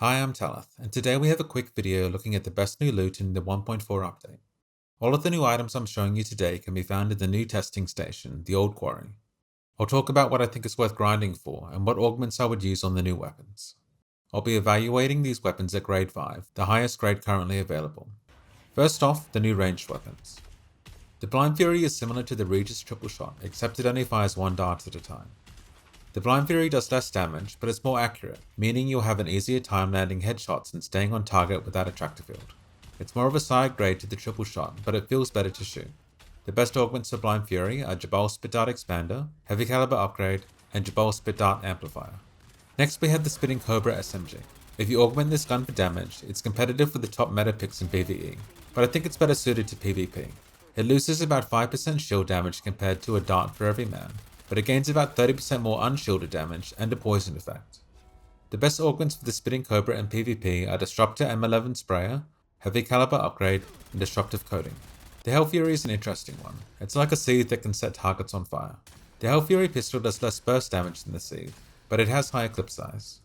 Hi, I'm Talith, and today we have a quick video looking at the best new loot in the 1.4 update. All of the new items I'm showing you today can be found in the new testing station, the Old Quarry. I'll talk about what I think is worth grinding for and what augments I would use on the new weapons. I'll be evaluating these weapons at grade 5, the highest grade currently available. First off, the new ranged weapons. The Blind Fury is similar to the Regis Triple Shot, except it only fires one dart at a time. The Blind Fury does less damage, but it's more accurate, meaning you'll have an easier time landing headshots and staying on target without a tractor field. It's more of a side grade to the Triple Shot, but it feels better to shoot. The best augments for Blind Fury are Jabal Spit Dart Expander, Heavy Caliber Upgrade, and Jabal Spit Dart Amplifier. Next we have the Spitting Cobra SMG. If you augment this gun for damage, it's competitive with the top meta picks in PvE, but I think it's better suited to PvP. It loses about 5% shield damage compared to a dart for every man, but it gains about 30% more unshielded damage and a poison effect. The best augments for the Spitting Cobra in PvP are Disruptor M11 Sprayer, Heavy Caliber Upgrade, and Destructive Coating. The Hell Fury is an interesting one. It's like a Seethe that can set targets on fire. The Hell Fury pistol does less burst damage than the Seethe, but it has higher clip size.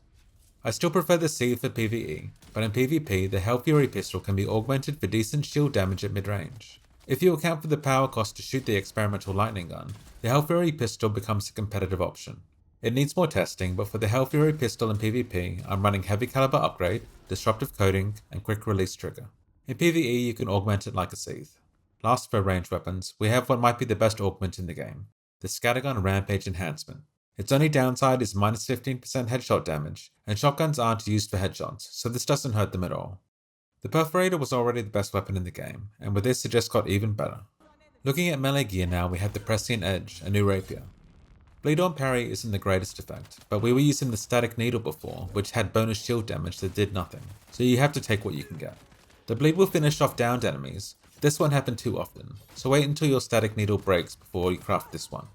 I still prefer the Seethe for PvE, but in PvP the Hell Fury pistol can be augmented for decent shield damage at mid-range. If you account for the power cost to shoot the experimental lightning gun, the Hell Fury pistol becomes a competitive option. It needs more testing, but for the Hell Fury pistol in PvP, I'm running Heavy Caliber Upgrade, Disruptive Coating, and Quick Release Trigger. In PvE, you can augment it like a Seethe. Last for ranged weapons, we have what might be the best augment in the game, the Scattergun Rampage Enhancement. Its only downside is minus 15% headshot damage, and shotguns aren't used for headshots, so this doesn't hurt them at all. The Perforator was already the best weapon in the game, and with this it just got even better. Looking at melee gear now, we have the Prescient Edge, a new rapier. Bleed on parry isn't the greatest effect, but we were using the Static Needle before, which had bonus shield damage that did nothing, so you have to take what you can get. The bleed will finish off downed enemies, but this won't happen too often, so wait until your Static Needle breaks before you craft this one.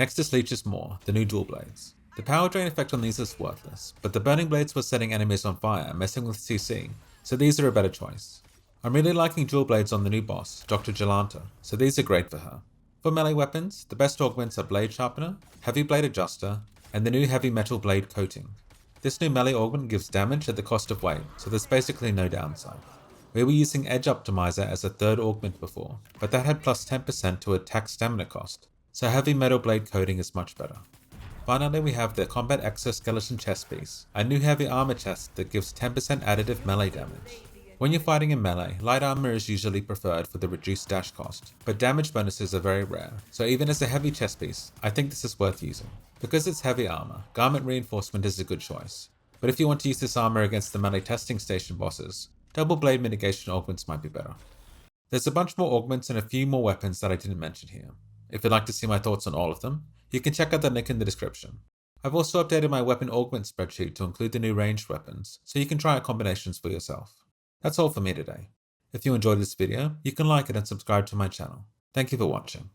Next is Leech's Maw, the new dual blades. The power drain effect on these is worthless, but the burning blades were setting enemies on fire, messing with CC, so these are a better choice. I'm really liking dual blades on the new boss, Dr. Jalanta, so these are great for her. For melee weapons, the best augments are Blade Sharpener, Heavy Blade Adjuster, and the new Heavy Metal Blade Coating. This new melee augment gives damage at the cost of weight, so there's basically no downside. We were using Edge Optimizer as a third augment before, but that had plus 10% to attack stamina cost, so Heavy Metal Blade Coating is much better. Finally, we have the Combat Exoskeleton Chest Piece, a new heavy armor chest that gives 10% additive melee damage. When you're fighting in melee, light armor is usually preferred for the reduced dash cost, but damage bonuses are very rare, so even as a heavy chest piece, I think this is worth using. Because it's heavy armor, Garment Reinforcement is a good choice, but if you want to use this armor against the melee testing station bosses, Double Blade Mitigation augments might be better. There's a bunch more augments and a few more weapons that I didn't mention here. If you'd like to see my thoughts on all of them, you can check out the link in the description. I've also updated my weapon augment spreadsheet to include the new ranged weapons, so you can try out combinations for yourself. That's all for me today. If you enjoyed this video, you can like it and subscribe to my channel. Thank you for watching.